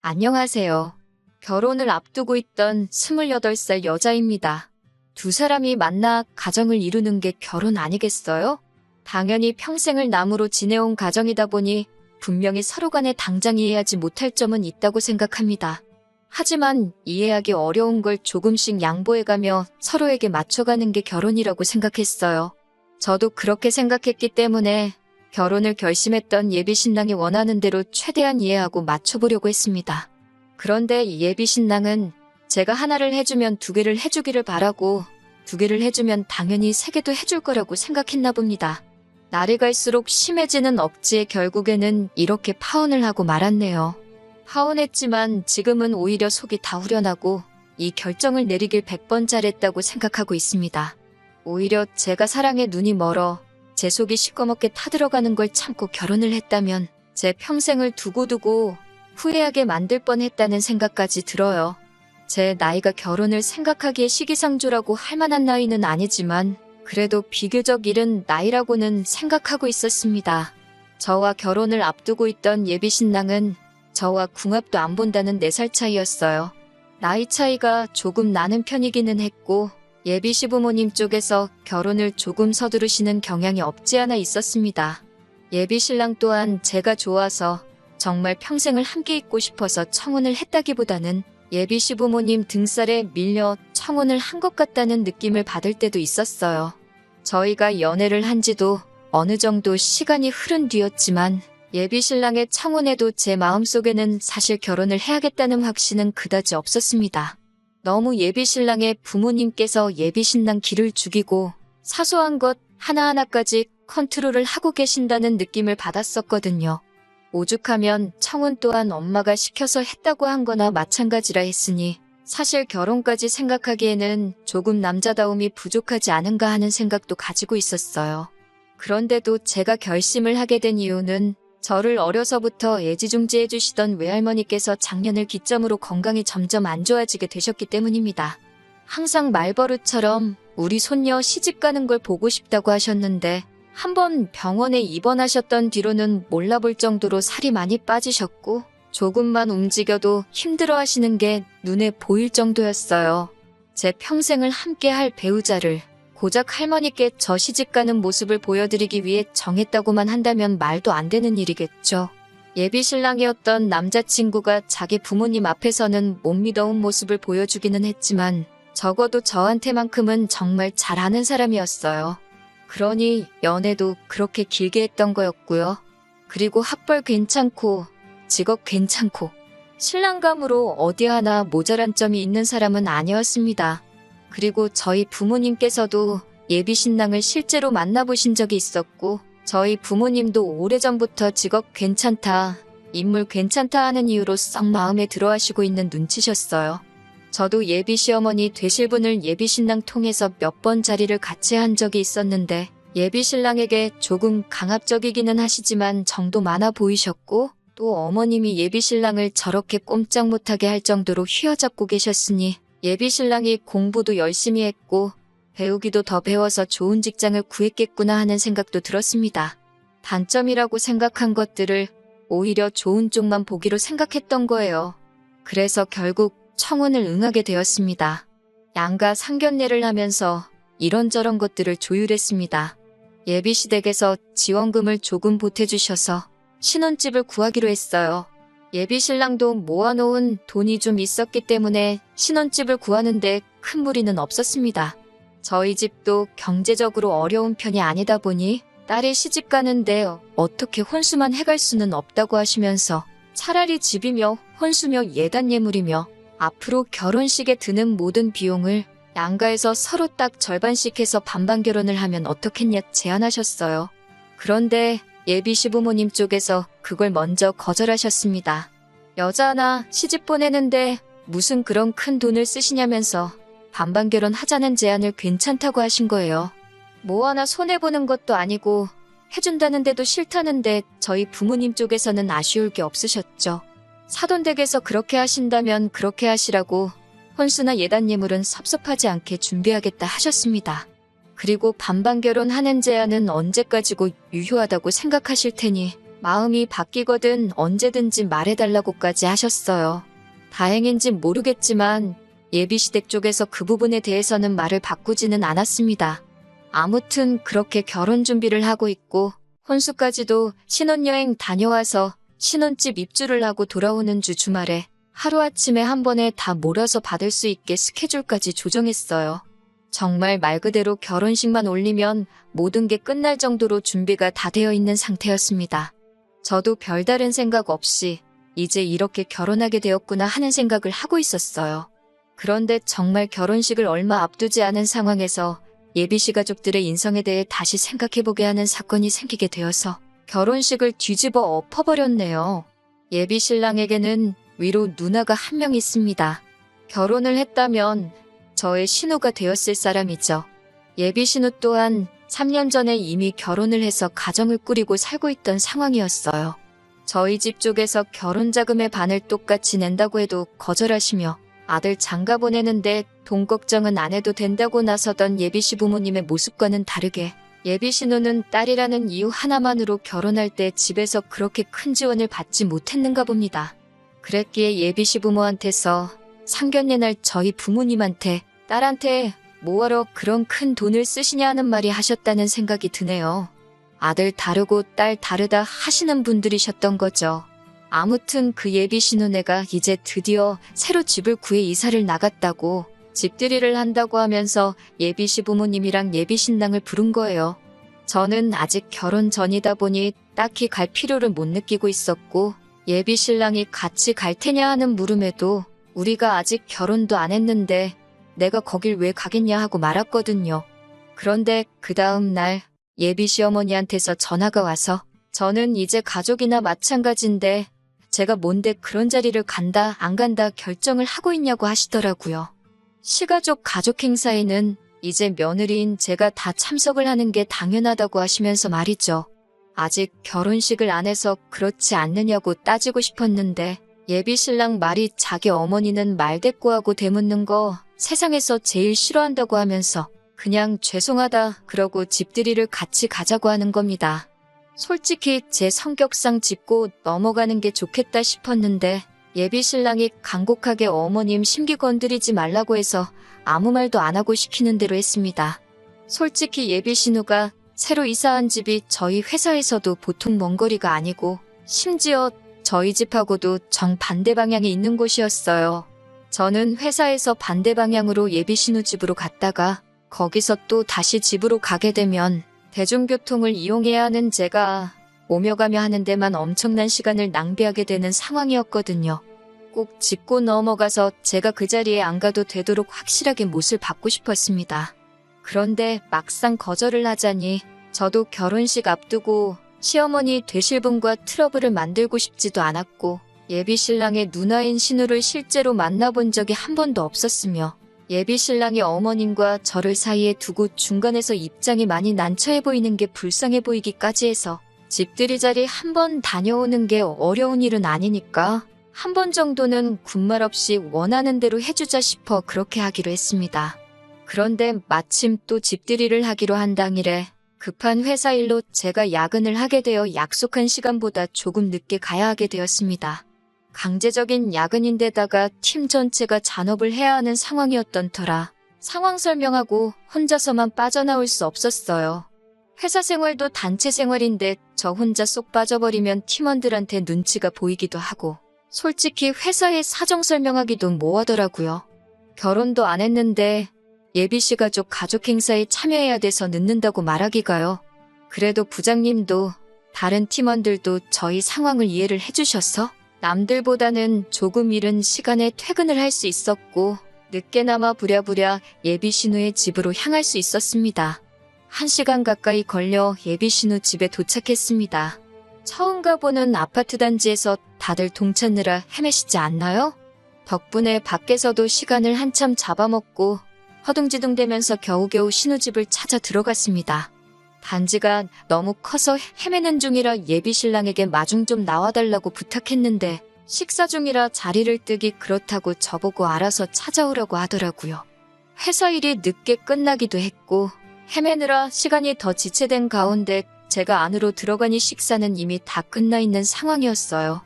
안녕하세요. 결혼을 앞두고 있던 28살 여자입니다. 두 사람이 만나 가정을 이루는 게 결혼 아니겠어요? 당연히 평생을 남으로 지내온 가정이다 보니 분명히 서로 간에 당장 이해하지 못할 점은 있다고 생각합니다. 하지만 이해하기 어려운 걸 조금씩 양보해가며 서로에게 맞춰가는 게 결혼이라고 생각했어요. 저도 그렇게 생각했기 때문에 결혼을 결심했던 예비신랑이 원하는 대로 최대한 이해하고 맞춰보려고 했습니다. 그런데 예비신랑은 제가 하나를 해주면 두 개를 해주기를 바라고 두 개를 해주면 당연히 세 개도 해줄 거라고 생각했나 봅니다. 날이 갈수록 심해지는 억지에 결국에는 이렇게 파혼을 하고 말았네요. 파혼했지만 지금은 오히려 속이 다 후련하고 이 결정을 내리길 100번 잘했다고 생각하고 있습니다. 오히려 제가 사랑에 눈이 멀어 제 속이 시꺼멓게 타들어가는 걸 참고 결혼을 했다면 제 평생을 두고두고 후회하게 만들 뻔했다는 생각까지 들어요. 제 나이가 결혼을 생각하기에 시기상조라고 할 만한 나이는 아니지만 그래도 비교적 이른 나이라고는 생각하고 있었습니다. 저와 결혼을 앞두고 있던 예비신랑은 저와 궁합도 안 본다는 4살 차이였어요. 나이 차이가 조금 나는 편이기는 했고 예비 시부모님 쪽에서 결혼을 조금 서두르시는 경향이 없지 않아 있었습니다. 예비 신랑 또한 제가 좋아서 정말 평생을 함께 있고 싶어서 청혼을 했다기보다는 예비 시부모님 등살에 밀려 청혼을 한 것 같다는 느낌을 받을 때도 있었어요. 저희가 연애를 한 지도 어느 정도 시간이 흐른 뒤였지만 예비 신랑의 청혼에도 제 마음속에는 사실 결혼을 해야겠다는 확신은 그다지 없었습니다. 너무 예비신랑의 부모님께서 예비신랑 길을 죽이고 사소한 것 하나하나까지 컨트롤을 하고 계신다는 느낌을 받았었거든요. 오죽하면 청혼 또한 엄마가 시켜서 했다고 한 거나 마찬가지라 했으니 사실 결혼까지 생각하기에는 조금 남자다움이 부족하지 않은가 하는 생각도 가지고 있었어요. 그런데도 제가 결심을 하게 된 이유는 저를 어려서부터 애지중지해 주시던 외할머니께서 작년을 기점으로 건강이 점점 안 좋아지게 되셨기 때문입니다. 항상 말버릇처럼 우리 손녀 시집가는 걸 보고 싶다고 하셨는데 한번 병원에 입원하셨던 뒤로는 몰라볼 정도로 살이 많이 빠지셨고 조금만 움직여도 힘들어 하시는 게 눈에 보일 정도였어요. 제 평생을 함께할 배우자를 고작 할머니께 저 시집가는 모습을 보여드리기 위해 정했다고만 한다면 말도 안 되는 일이겠죠. 예비신랑이었던 남자친구가 자기 부모님 앞에서는 못 믿어온 모습을 보여주기는 했지만 적어도 저한테만큼은 정말 잘 아는 사람이었어요. 그러니 연애도 그렇게 길게 했던 거였고요. 그리고 학벌 괜찮고 직업 괜찮고 신랑감으로 어디 하나 모자란 점이 있는 사람은 아니었습니다. 그리고 저희 부모님께서도 예비신랑을 실제로 만나보신 적이 있었고 저희 부모님도 오래전부터 직업 괜찮다, 인물 괜찮다 하는 이유로 썩 마음에 들어하시고 있는 눈치셨어요. 저도 예비시어머니 되실 분을 예비신랑 통해서 몇 번 자리를 같이 한 적이 있었는데 예비신랑에게 조금 강압적이기는 하시지만 정도 많아 보이셨고 또 어머님이 예비신랑을 저렇게 꼼짝 못하게 할 정도로 휘어잡고 계셨으니 예비신랑이 공부도 열심히 했고 배우기도 더 배워서 좋은 직장을 구했겠구나 하는 생각도 들었습니다. 단점이라고 생각한 것들을 오히려 좋은 쪽만 보기로 생각했던 거예요. 그래서 결국 청혼을 응하게 되었습니다. 양가 상견례를 하면서 이런저런 것들을 조율했습니다. 예비시댁에서 지원금을 조금 보태주셔서 신혼집을 구하기로 했어요. 예비신랑도 모아놓은 돈이 좀 있었기 때문에 신혼집을 구하는데 큰 무리는 없었습니다. 저희 집도 경제적으로 어려운 편이 아니다 보니 딸이 시집 가는데 어떻게 혼수만 해갈 수는 없다고 하시면서 차라리 집이며 혼수며 예단 예물이며 앞으로 결혼식에 드는 모든 비용을 양가에서 서로 딱 절반씩 해서 반반 결혼을 하면 어떻겠냐 제안하셨어요. 그런데 예비 시부모님 쪽에서 그걸 먼저 거절하셨습니다. 여자 하나 시집 보내는데 무슨 그런 큰 돈을 쓰시냐면서 반반 결혼하자는 제안을 괜찮다고 하신 거예요. 뭐 하나 손해보는 것도 아니고 해준다는데도 싫다는데 저희 부모님 쪽에서는 아쉬울 게 없으셨죠. 사돈댁에서 그렇게 하신다면 그렇게 하시라고 혼수나 예단 예물은 섭섭하지 않게 준비하겠다 하셨습니다. 그리고 반반 결혼하는 제안은 언제까지고 유효하다고 생각하실 테니 마음이 바뀌거든 언제든지 말해달라고까지 하셨어요. 다행인진 모르겠지만 예비시댁 쪽에서 그 부분에 대해서는 말을 바꾸지는 않았습니다. 아무튼 그렇게 결혼 준비를 하고 있고 혼수까지도 신혼여행 다녀와서 신혼집 입주를 하고 돌아오는 주 주말에 하루아침에 한 번에 다 몰아서 받을 수 있게 스케줄까지 조정했어요. 정말 말 그대로 결혼식만 올리면 모든 게 끝날 정도로 준비가 다 되어 있는 상태였습니다. 저도 별다른 생각 없이 이제 이렇게 결혼하게 되었구나 하는 생각을 하고 있었어요. 그런데 정말 결혼식을 얼마 앞두지 않은 상황에서 예비씨 가족들의 인성에 대해 다시 생각해보게 하는 사건이 생기게 되어서 결혼식을 뒤집어 엎어버렸네요. 예비 신랑에게는 위로 누나가 한 명 있습니다. 결혼을 했다면 저의 신우가 되었을 사람이죠. 예비 신우 또한 3년 전에 이미 결혼을 해서 가정을 꾸리고 살고 있던 상황이었어요. 저희 집 쪽에서 결혼 자금의 반을 똑같이 낸다고 해도 거절하시며 아들 장가 보내는데 돈 걱정은 안 해도 된다고 나서던 예비씨 부모님의 모습과는 다르게 예비 신우는 딸이라는 이유 하나만으로 결혼할 때 집에서 그렇게 큰 지원을 받지 못했는가 봅니다. 그랬기에 예비씨 부모한테서 상견례 날 저희 부모님한테 딸한테 뭐하러 그런 큰 돈을 쓰시냐 하는 말이 하셨다는 생각이 드네요. 아들 다르고 딸 다르다 하시는 분들이셨던 거죠. 아무튼 그 예비 신우네가 이제 드디어 새로 집을 구해 이사를 나갔다고 집들이를 한다고 하면서 예비 시부모님이랑 예비 신랑을 부른 거예요. 저는 아직 결혼 전이다 보니 딱히 갈 필요를 못 느끼고 있었고 예비 신랑이 같이 갈 테냐 하는 물음에도 우리가 아직 결혼도 안 했는데 내가 거길 왜 가겠냐 하고 말았거든요. 그런데 그 다음 날 예비 시어머니한테서 전화가 와서 저는 이제 가족이나 마찬가지인데 제가 뭔데 그런 자리를 간다 안 간다 결정을 하고 있냐고 하시더라고요. 시가족 가족 행사에는 이제 며느리인 제가 다 참석을 하는 게 당연하다고 하시면서 말이죠. 아직 결혼식을 안 해서 그렇지 않느냐고 따지고 싶었는데 예비 신랑 말이 자기 어머니는 말대꾸하고 되묻는 거 세상에서 제일 싫어한다고 하면서 그냥 죄송하다 그러고 집들이를 같이 가자고 하는 겁니다. 솔직히 제 성격상 짚고 넘어가는 게 좋겠다 싶었는데 예비 신랑이 간곡하게 어머님 심기 건드리지 말라고 해서 아무 말도 안 하고 시키는 대로 했습니다. 솔직히 예비 신우가 새로 이사한 집이 저희 회사에서도 보통 먼 거리가 아니고 심지어 저희 집하고도 정반대 방향에 있는 곳이었어요. 저는 회사에서 반대 방향으로 예비 신우 집으로 갔다가 거기서 또 다시 집으로 가게 되면 대중교통을 이용해야 하는 제가 오며 가며 하는 데만 엄청난 시간을 낭비하게 되는 상황이었거든요. 꼭 짚고 넘어가서 제가 그 자리에 안 가도 되도록 확실하게 못을 받고 싶었습니다. 그런데 막상 거절을 하자니 저도 결혼식 앞두고 시어머니 되실 분과 트러블을 만들고 싶지도 않았고 예비 신랑의 누나인 신우를 실제로 만나본 적이 한 번도 없었으며 예비 신랑이 어머님과 저를 사이에 두고 중간에서 입장이 많이 난처해 보이는 게 불쌍해 보이기까지 해서 집들이 자리 한 번 다녀오는 게 어려운 일은 아니니까 한 번 정도는 군말 없이 원하는 대로 해주자 싶어 그렇게 하기로 했습니다. 그런데 마침 또 집들이를 하기로 한 당일에 급한 회사 일로 제가 야근을 하게 되어 약속한 시간보다 조금 늦게 가야 하게 되었습니다. 강제적인 야근인데다가 팀 전체가 잔업을 해야 하는 상황이었던 터라 상황 설명하고 혼자서만 빠져나올 수 없었어요. 회사 생활도 단체 생활인데 저 혼자 쏙 빠져버리면 팀원들한테 눈치가 보이기도 하고 솔직히 회사에 사정 설명하기도 뭐하더라고요. 결혼도 안 했는데 예비씨 가족 행사에 참여해야 돼서 늦는다고 말하기가요. 그래도 부장님도 다른 팀원들도 저희 상황을 이해를 해주셔서 남들보다는 조금 이른 시간에 퇴근을 할 수 있었고 늦게나마 부랴부랴 예비 신우의 집으로 향할 수 있었습니다. 1시간 가까이 걸려 예비 신우 집에 도착했습니다. 처음 가보는 아파트 단지에서 다들 동찾느라 헤매시지 않나요? 덕분에 밖에서도 시간을 한참 잡아먹고 허둥지둥대면서 겨우겨우 신우집을 찾아 들어갔습니다. 단지가 너무 커서 헤매는 중이라 예비 신랑에게 마중 좀 나와달라고 부탁했는데 식사 중이라 자리를 뜨기 그렇다고 저보고 알아서 찾아오라고 하더라고요. 회사 일이 늦게 끝나기도 했고 헤매느라 시간이 더 지체된 가운데 제가 안으로 들어가니 식사는 이미 다 끝나 있는 상황이었어요.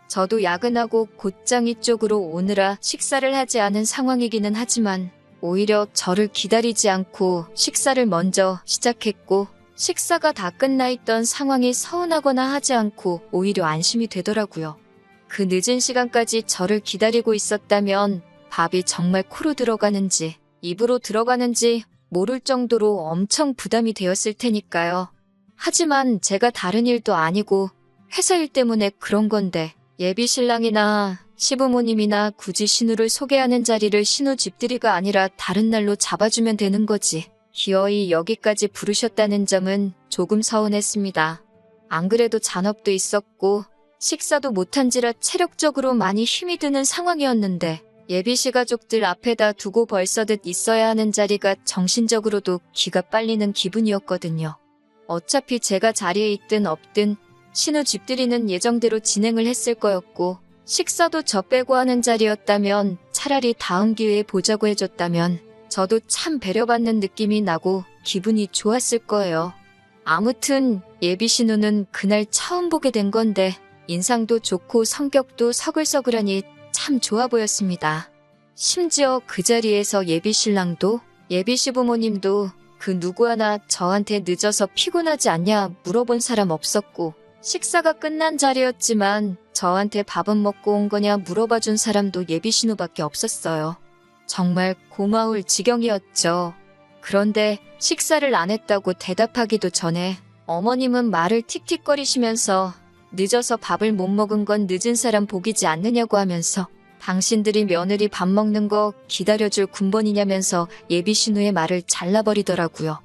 저도 야근하고 곧장 이쪽으로 오느라 식사를 하지 않은 상황이기는 하지만 오히려 저를 기다리지 않고 식사를 먼저 시작했고 식사가 다 끝나 있던 상황이 서운하거나 하지 않고 오히려 안심이 되더라고요. 그 늦은 시간까지 저를 기다리고 있었다면 밥이 정말 코로 들어가는지 입으로 들어가는지 모를 정도로 엄청 부담이 되었을 테니까요. 하지만 제가 다른 일도 아니고 회사 일 때문에 그런 건데 예비 신랑이나 시부모님이나 굳이 신우를 소개하는 자리를 신우 집들이가 아니라 다른 날로 잡아주면 되는 거지. 기어이 여기까지 부르셨다는 점은 조금 서운했습니다. 안 그래도 잔업도 있었고 식사도 못한지라 체력적으로 많이 힘이 드는 상황이었는데 예비씨 가족들 앞에다 두고 벌써듯 있어야 하는 자리가 정신적으로도 기가 빨리는 기분이었거든요. 어차피 제가 자리에 있든 없든 신우 집들이는 예정대로 진행을 했을 거였고 식사도 저 빼고 하는 자리였다면 차라리 다음 기회에 보자고 해줬다면 저도 참 배려받는 느낌이 나고 기분이 좋았을 거예요. 아무튼 예비 신우는 그날 처음 보게 된 건데 인상도 좋고 성격도 서글서글하니 참 좋아 보였습니다. 심지어 그 자리에서 예비 신랑도 예비 시부모님도 그 누구 하나 저한테 늦어서 피곤하지 않냐 물어본 사람 없었고 식사가 끝난 자리였지만 저한테 밥은 먹고 온 거냐 물어봐준 사람도 예비 신우밖에 없었어요. 정말 고마울 지경이었죠. 그런데 식사를 안 했다고 대답하기도 전에 어머님은 말을 틱틱거리시면서 늦어서 밥을 못 먹은 건 늦은 사람 복이지 않느냐고 하면서 당신들이 며느리 밥 먹는 거 기다려줄 군번이냐면서 예비 신우의 말을 잘라버리더라고요.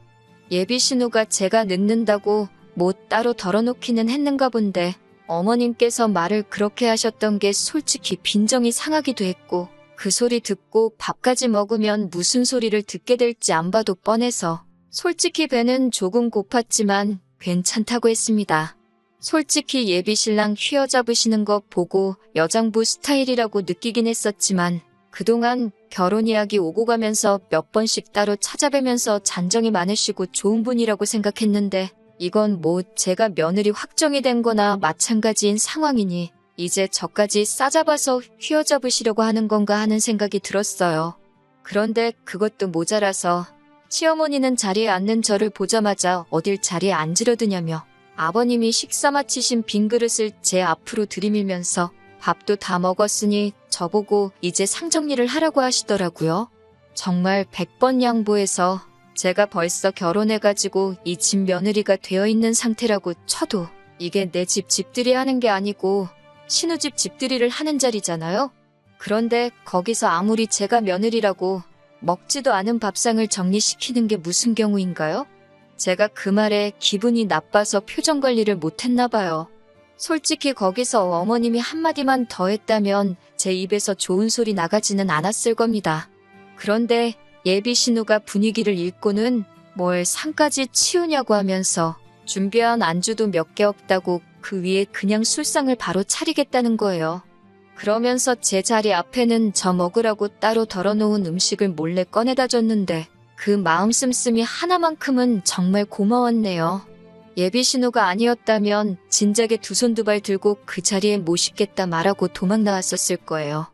예비 신우가 제가 늦는다고 뭐 따로 덜어놓기는 했는가 본데 어머님께서 말을 그렇게 하셨던 게 솔직히 빈정이 상하기도 했고 그 소리 듣고 밥까지 먹으면 무슨 소리를 듣게 될지 안 봐도 뻔해서 솔직히 배는 조금 고팠지만 괜찮다고 했습니다. 솔직히 예비 신랑 휘어잡으시는 거 보고 여장부 스타일이라고 느끼긴 했었지만 그동안 결혼 이야기 오고 가면서 몇 번씩 따로 찾아뵈면서 잔정이 많으시고 좋은 분이라고 생각했는데 이건 뭐 제가 며느리 확정이 된 거나 마찬가지인 상황이니 이제 저까지 싸잡아서 휘어잡으시려고 하는 건가 하는 생각이 들었어요. 그런데 그것도 모자라서 시어머니는 자리에 앉는 저를 보자마자 어딜 자리에 앉으려드냐며 아버님이 식사 마치신 빈 그릇을 제 앞으로 들이밀면서 밥도 다 먹었으니 저보고 이제 상정리를 하라고 하시더라고요. 정말 100번 양보해서 제가 벌써 결혼해가지고 이 집 며느리가 되어 있는 상태라고 쳐도 이게 내 집 집들이 하는 게 아니고 신우집 집들이를 하는 자리잖아요. 그런데 거기서 아무리 제가 며느리라고 먹지도 않은 밥상을 정리시키는 게 무슨 경우인가요? 제가 그 말에 기분이 나빠서 표정 관리를 못했나 봐요. 솔직히 거기서 어머님이 한마디만 더 했다면 제 입에서 좋은 소리 나가지는 않았을 겁니다. 그런데 예비 신우가 분위기를 읽고는 뭘 상까지 치우냐고 하면서 준비한 안주도 몇 개 없다고 그 위에 그냥 술상을 바로 차리겠다는 거예요. 그러면서 제 자리 앞에는 저 먹으라고 따로 덜어놓은 음식을 몰래 꺼내다 줬는데 그 마음 씀씀이 하나만큼은 정말 고마웠네요. 예비 신우가 아니었다면 진작에 두 손 두 발 들고 그 자리에 모시겠다 말하고 도망 나왔었을 거예요.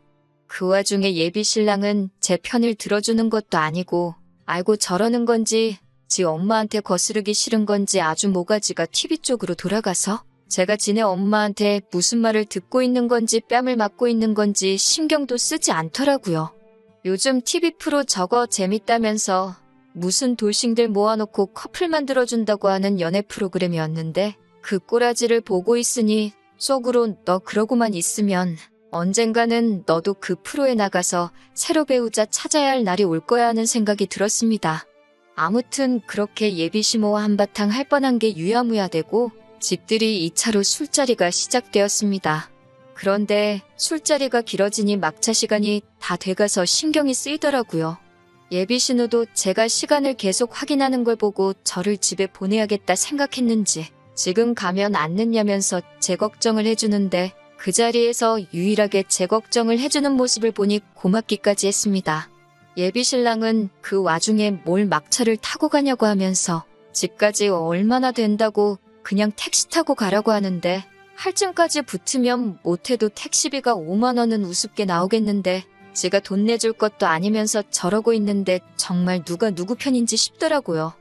그 와중에 예비 신랑은 제 편을 들어주는 것도 아니고 알고 저러는 건지 지 엄마한테 거스르기 싫은 건지 아주 모가지가 TV 쪽으로 돌아가서 제가 지네 엄마한테 무슨 말을 듣고 있는 건지 뺨을 맞고 있는 건지 신경도 쓰지 않더라고요. 요즘 TV 프로 저거 재밌다면서 무슨 돌싱들 모아놓고 커플 만들어준다고 하는 연애 프로그램이었는데 그 꼬라지를 보고 있으니 속으로 너 그러고만 있으면 언젠가는 너도 그 프로에 나가서 새로 배우자 찾아야 할 날이 올 거야 하는 생각이 들었습니다. 아무튼 그렇게 예비시모와 한바탕 할 뻔한 게 유야무야되고 집들이 2차로 술자리가 시작되었습니다. 그런데 술자리가 길어지니 막차 시간이 다 돼가서 신경이 쓰이더라고요. 예비 신우도 제가 시간을 계속 확인하는 걸 보고 저를 집에 보내야겠다 생각했는지 지금 가면 안 늦냐면서 제 걱정을 해주는데 그 자리에서 유일하게 제 걱정을 해주는 모습을 보니 고맙기까지 했습니다. 예비 신랑은 그 와중에 뭘 막차를 타고 가냐고 하면서 집까지 얼마나 된다고 그냥 택시 타고 가라고 하는데 할증까지 붙으면 못해도 택시비가 5만 원은 우습게 나오겠는데 지가 돈 내줄 것도 아니면서 저러고 있는데 정말 누가 누구 편인지 싶더라고요.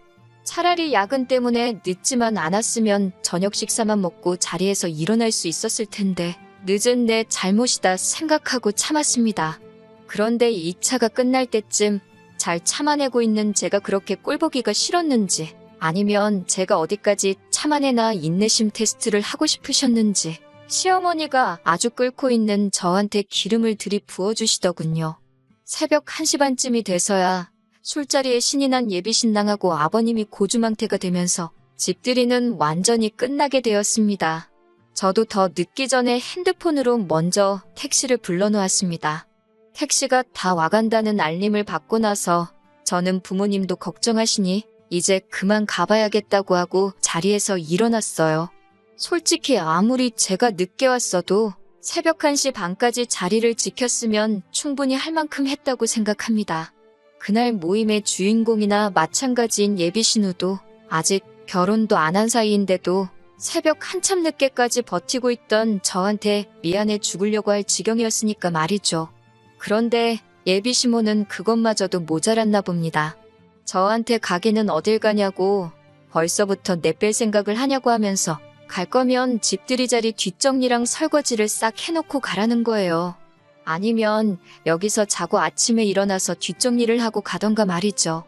차라리 야근 때문에 늦지만 않았으면 저녁 식사만 먹고 자리에서 일어날 수 있었을 텐데 늦은 내 잘못이다 생각하고 참았습니다. 그런데 이 차가 끝날 때쯤 잘 참아내고 있는 제가 그렇게 꼴보기가 싫었는지 아니면 제가 어디까지 참아내나 인내심 테스트를 하고 싶으셨는지 시어머니가 아주 끓고 있는 저한테 기름을 들이부어 주시더군요. 새벽 1시 반쯤이 돼서야 술자리에 신이 난 예비신랑하고 아버님이 고주망태가 되면서 집들이는 완전히 끝나게 되었습니다. 저도 더 늦기 전에 핸드폰으로 먼저 택시를 불러놓았습니다. 택시가 다 와간다는 알림을 받고 나서 저는 부모님도 걱정하시니 이제 그만 가봐야겠다고 하고 자리에서 일어났어요. 솔직히 아무리 제가 늦게 왔어도 새벽 1시 반까지 자리를 지켰으면 충분히 할 만큼 했다고 생각합니다. 그날 모임의 주인공이나 마찬가지인 예비신우도 아직 결혼도 안 한 사이인데도 새벽 한참 늦게까지 버티고 있던 저한테 미안해 죽으려고 할 지경이었으니까 말이죠. 그런데 예비시모는 그것마저도 모자랐나 봅니다. 저한테 가기는 어딜 가냐고 벌써부터 내뺄 생각을 하냐고 하면서 갈 거면 집들이 자리 뒷정리랑 설거지를 싹 해놓고 가라는 거예요. 아니면 여기서 자고 아침에 일어나서 뒷정리를 하고 가던가 말이죠.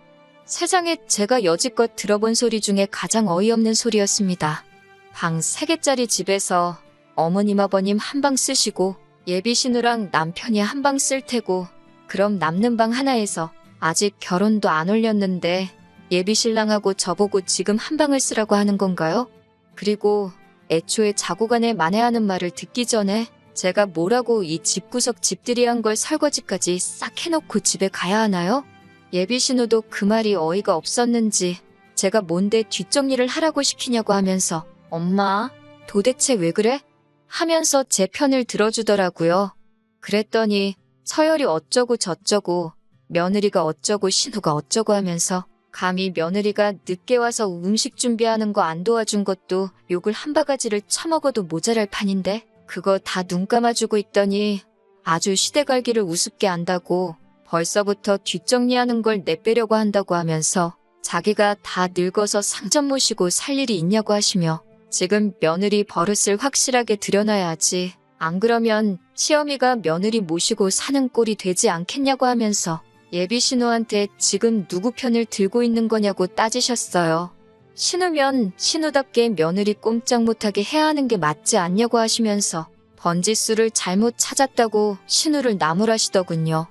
세상에 제가 여지껏 들어본 소리 중에 가장 어이없는 소리였습니다. 방 3개짜리 집에서 어머님 아버님 한 방 쓰시고 예비신우랑 남편이 한 방 쓸 테고 그럼 남는 방 하나에서 아직 결혼도 안 올렸는데 예비신랑하고 저보고 지금 한 방을 쓰라고 하는 건가요? 그리고 애초에 자고간에 만회하는 말을 듣기 전에 제가 뭐라고 이 집구석 집들이한 걸 설거지까지 싹 해놓고 집에 가야 하나요? 예비신우도 그 말이 어이가 없었는지 제가 뭔데 뒷정리를 하라고 시키냐고 하면서 엄마, 도대체 왜 그래? 하면서 제 편을 들어주더라고요. 그랬더니 서열이 어쩌고 저쩌고 며느리가 어쩌고 신우가 어쩌고 하면서 감히 며느리가 늦게 와서 음식 준비하는 거 안 도와준 것도 욕을 한 바가지를 처먹어도 모자랄 판인데 그거 다 눈 감아주고 있더니 아주 시대갈기를 우습게 안다고 벌써부터 뒷정리하는 걸 내빼려고 한다고 하면서 자기가 다 늙어서 상점 모시고 살 일이 있냐고 하시며 지금 며느리 버릇을 확실하게 들여놔야지 안 그러면 시어미가 며느리 모시고 사는 꼴이 되지 않겠냐고 하면서 예비신우한테 지금 누구 편을 들고 있는 거냐고 따지셨어요. 신우면 신우답게 며느리 꼼짝 못하게 해야 하는 게 맞지 않냐고 하시면서 번지수를 잘못 찾았다고 신우를 나무라시더군요.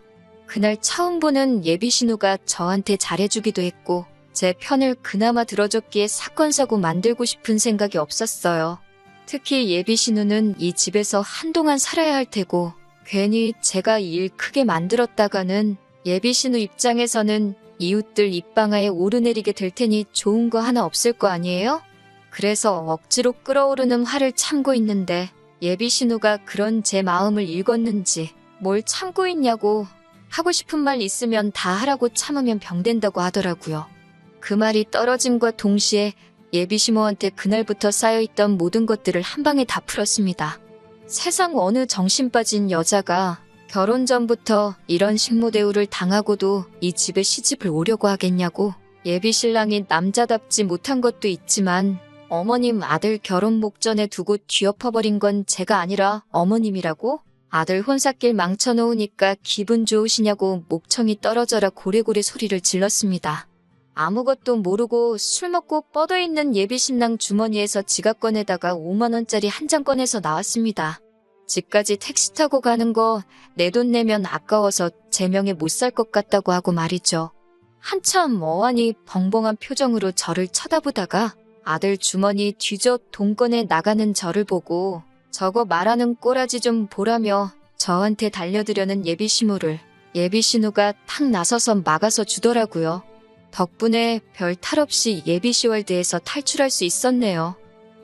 그날 처음 보는 예비신우가 저한테 잘해주기도 했고 제 편을 그나마 들어줬기에 사건 사고 만들고 싶은 생각이 없었어요. 특히 예비신우는 이 집에서 한동안 살아야 할 테고 괜히 제가 일 크게 만들었다가는 예비신우 입장에서는 이웃들 입방아에 오르내리게 될 테니 좋은 거 하나 없을 거 아니에요? 그래서 억지로 끓어오르는 화를 참고 있는데 예비신우가 그런 제 마음을 읽었는지 뭘 참고 있냐고 하고 싶은 말 있으면 다 하라고 참으면 병된다고 하더라고요. 그 말이 떨어짐과 동시에 예비시모한테 그날부터 쌓여있던 모든 것들을 한 방에 다 풀었습니다. 세상 어느 정신 빠진 여자가 결혼 전부터 이런 식모대우를 당하고도 이 집에 시집을 오려고 하겠냐고. 예비신랑이 남자답지 못한 것도 있지만 어머님 아들 결혼 목전에 두고 뒤엎어버린 건 제가 아니라 어머님이라고? 아들 혼삿길 망쳐놓으니까 기분 좋으시냐고 목청이 떨어져라 고래고래 소리를 질렀습니다. 아무것도 모르고 술 먹고 뻗어있는 예비신랑 주머니에서 지갑 꺼내다가 5만 원짜리 한 장 꺼내서 나왔습니다. 집까지 택시 타고 가는 거 내 돈 내면 아까워서 제 명에 못 살 것 같다고 하고 말이죠. 한참 어안이 벙벙한 표정으로 저를 쳐다보다가 아들 주머니 뒤져 돈 꺼내 나가는 저를 보고 저거 말하는 꼬라지 좀 보라며 저한테 달려들려는 예비시모를 예비신우가 탁 나서서 막아서 주더라고요. 덕분에 별 탈 없이 예비시월드에서 탈출할 수 있었네요.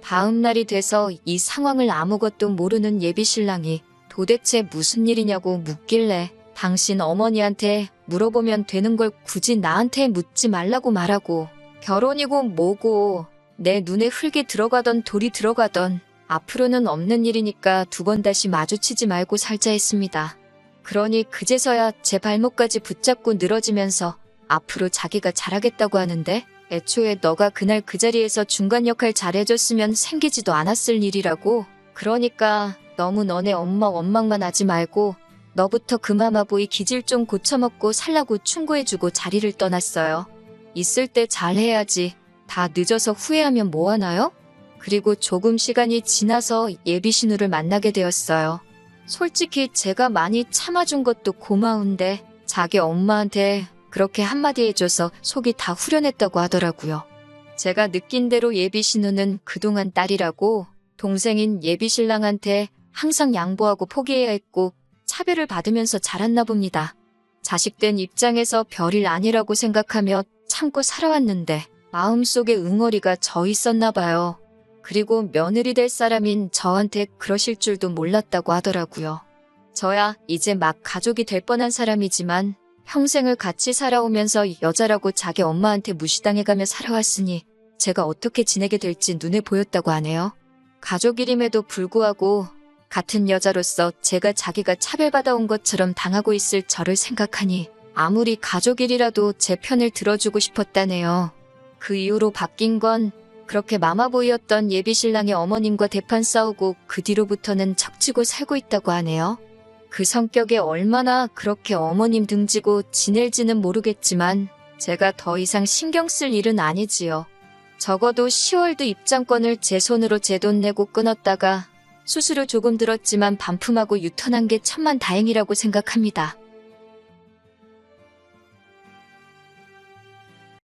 다음 날이 돼서 이 상황을 아무것도 모르는 예비신랑이 도대체 무슨 일이냐고 묻길래 당신 어머니한테 물어보면 되는 걸 굳이 나한테 묻지 말라고 말하고 결혼이고 뭐고 내 눈에 흙이 들어가던 돌이 들어가던 앞으로는 없는 일이니까 두 번 다시 마주치지 말고 살자 했습니다. 그러니 그제서야 제 발목까지 붙잡고 늘어지면서 앞으로 자기가 잘하겠다고 하는데 애초에 너가 그날 그 자리에서 중간 역할 잘해줬으면 생기지도 않았을 일이라고. 그러니까 너무 너네 엄마 원망만 하지 말고 너부터 그 마마보이 기질 좀 고쳐먹고 살라고 충고해주고 자리를 떠났어요. 있을 때 잘해야지. 다 늦어서 후회하면 뭐하나요? 그리고 조금 시간이 지나서 예비신우를 만나게 되었어요. 솔직히 제가 많이 참아준 것도 고마운데 자기 엄마한테 그렇게 한마디 해줘서 속이 다 후련했다고 하더라고요. 제가 느낀 대로 예비신우는 그동안 딸이라고 동생인 예비신랑한테 항상 양보하고 포기해야 했고 차별을 받으면서 자랐나 봅니다. 자식된 입장에서 별일 아니라고 생각하며 참고 살아왔는데 마음속에 응어리가 져 있었나 봐요. 그리고 며느리 될 사람인 저한테 그러실 줄도 몰랐다고 하더라고요. 저야 이제 막 가족이 될 뻔한 사람이지만 평생을 같이 살아오면서 여자라고 자기 엄마한테 무시당해가며 살아왔으니 제가 어떻게 지내게 될지 눈에 보였다고 하네요. 가족이림에도 불구하고 같은 여자로서 제가 자기가 차별받아온 것처럼 당하고 있을 저를 생각하니 아무리 가족일이라도 제 편을 들어주고 싶었다네요. 그 이후로 바뀐 건 그렇게 마마보이였던 예비신랑의 어머님과 대판 싸우고 그 뒤로부터는 척지고 살고 있다고 하네요. 그 성격에 얼마나 그렇게 어머님 등지고 지낼지는 모르겠지만 제가 더 이상 신경 쓸 일은 아니지요. 적어도 10월드 입장권을 제 손으로 제 돈 내고 끊었다가 수수료 조금 들었지만 반품하고 유턴한 게 천만다행이라고 생각합니다.